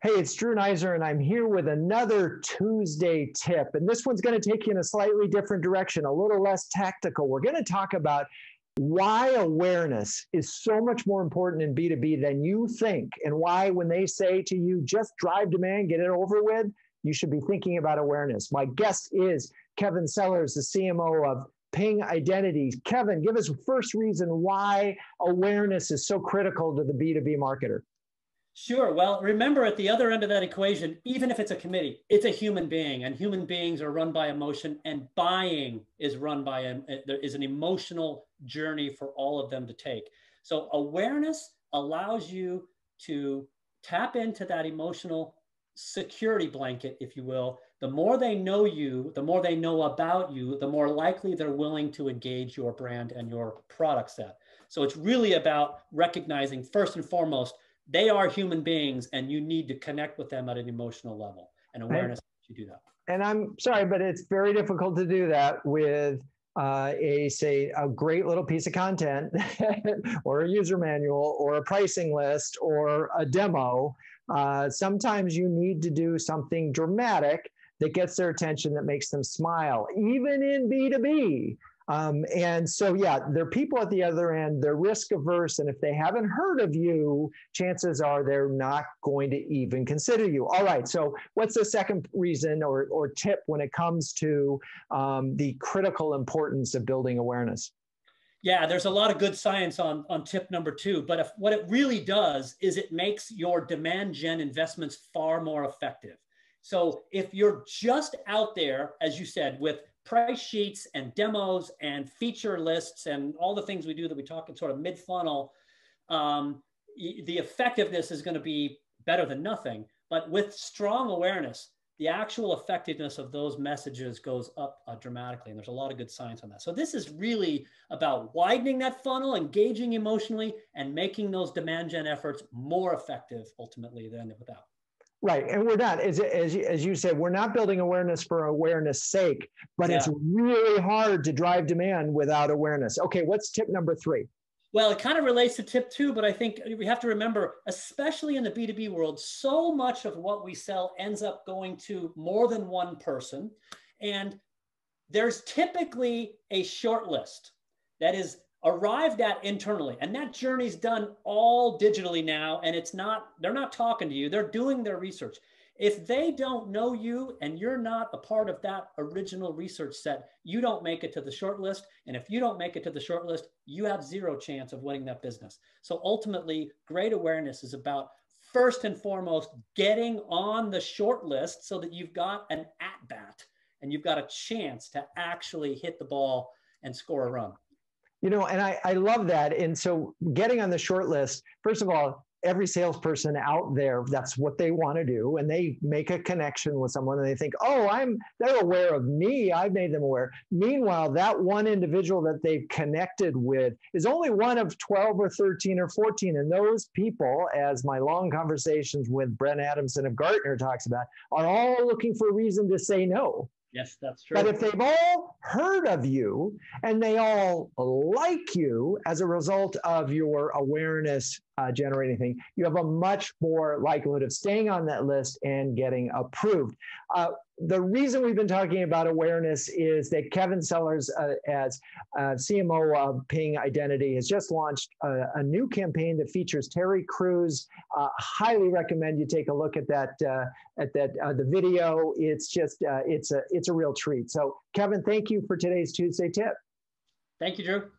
Hey, it's Drew Neiser, and I'm here with another Tuesday tip. And this one's going to take you in a slightly different direction, a little less tactical. We're going to talk about why awareness is so much more important in B2B than you think, and why, when they say to you, just drive demand, get it over with, you should be thinking about awareness. My guest is Kevin Sellers, the CMO of Ping Identities. Kevin, give us the first reason why awareness is so critical to the B2B marketer. Sure. Well, remember at the other end of that equation, even if it's a committee, it's a human being, and human beings are run by emotion, and buying is run by there is an emotional journey for all of them to take. So awareness allows you to tap into that emotional security blanket, if you will. The more they know you, the more they know about you, the more likely they're willing to engage your brand and your product set. So it's really about recognizing, first and foremost, they are human beings, and you need to connect with them at an emotional level, and awareness helps you do that. And I'm sorry, but it's very difficult to do that with a great little piece of content or a user manual or a pricing list or a demo. Sometimes you need to do something dramatic that gets their attention, that makes them smile, even in B2B. And so, yeah, there are people at the other end, they're risk averse. And if they haven't heard of you, chances are they're not going to even consider you. All right. So what's the second reason or tip when it comes to the critical importance of building awareness? Yeah, there's a lot of good science on tip number two, but what it really does is it makes your demand gen investments far more effective. So if you're just out there, as you said, with price sheets and demos and feature lists and all the things we do that we talk in sort of mid-funnel, the effectiveness is going to be better than nothing. But with strong awareness, the actual effectiveness of those messages goes up dramatically. And there's a lot of good science on that. So this is really about widening that funnel, engaging emotionally, and making those demand gen efforts more effective ultimately than without. Right. And we're not, as you said, we're not building awareness for awareness sake, but it's really hard to drive demand without awareness. Okay, what's tip number three? Well, it kind of relates to tip two, but I think we have to remember, especially in the B2B world, so much of what we sell ends up going to more than one person. And there's typically a short list that is arrived at internally, and that journey's done all digitally now, and they're not talking to you, they're doing their research. If they don't know you and you're not a part of that original research set, you don't make it to the short list. And if you don't make it to the short list, you have zero chance of winning that business. So ultimately, great awareness is about, first and foremost, getting on the short list so that you've got an at-bat and you've got a chance to actually hit the ball and score a run. You know, and I love that. And so getting on the short list, first of all, every salesperson out there, that's what they want to do. And they make a connection with someone and they think, oh, they're aware of me. I've made them aware. Meanwhile, that one individual that they've connected with is only one of 12 or 13 or 14. And those people, as my long conversations with Brent Adamson of Gartner talks about, are all looking for a reason to say no. Yes, that's true. But if they've all heard of you and they all like you as a result of your awareness generating thing, you have a much more likelihood of staying on that list and getting approved. The reason we've been talking about awareness is that Kevin Sellers, as CMO of Ping Identity, has just launched a new campaign that features Terry Crews. Highly recommend you take a look at that. The video. It's just it's a real treat. So, Kevin, thank you for today's Tuesday tip. Thank you, Drew.